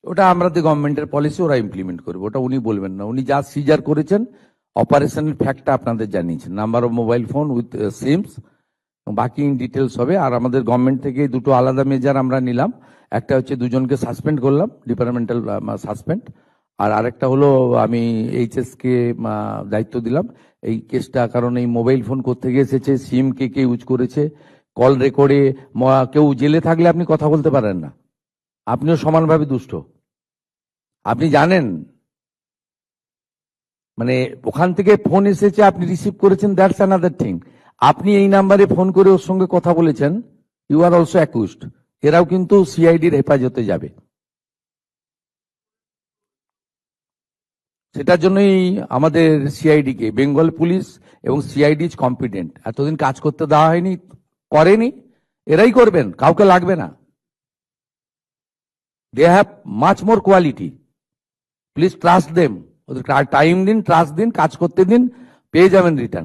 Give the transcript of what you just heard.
ওটা আমাদের গভর্নমেন্টের পলিসি, ওরা ইমপ্লিমেন্ট করবে, ওটা উনি বলবেন না। উনি যা সিজার করেছেন অপারেশনের ফ্যাক্টটা আপনাদের জানিয়েছেন, number of mobile phone with seems, বাকি ইন ডিটেলস হবে। আর আমাদের গভর্নমেন্ট থেকে দুটো আলাদা মেজার আমরা নিলাম। একটা হচ্ছে দুজনকে সাসপেন্ড করলাম, ডিপার্টমেন্টাল সাসপেন্ড, আর আরেকটা হলো আমি এইচএস কে দায়িত্ব দিলাম এই কেসটা। কারণ এই মোবাইল ফোন কোত্থেকে এসেছে, সিম কে কে ইউজ করেছে, কল রেকর্ডে কেউ জেলে থাকলে আপনি কথা বলতে পারেন না, আপনিও সমানভাবে দুষ্ট। আপনি জানেন মানে ওখান থেকে ফোন এসেছে, আপনি রিসিভ করেছেন, দ্যাটস অ্যানাদার থিং। আপনি এই নাম্বারে ফোন করে ওর সঙ্গে কথা বলেছেন, ইউ আর অলসো অ্যাকিউজড। এরাও কিন্তু সিআইডির হেফাজতে যাবে। সেটার জন্যই আমাদের সিআইডি কে, বেঙ্গল পুলিশ এবং সিআইডি ইজ কম্পিটেন্ট। এতদিন কাজ করতে দেওয়া হয়নি, করেনি, এরাই করবেন, কাউকে লাগবে না। They have much more quality, please trust them. ওদের টাইম দিন, ট্রাস্ট দিন, কাজ করতে দিন, পেয়ে যাবেন রিটার্ন।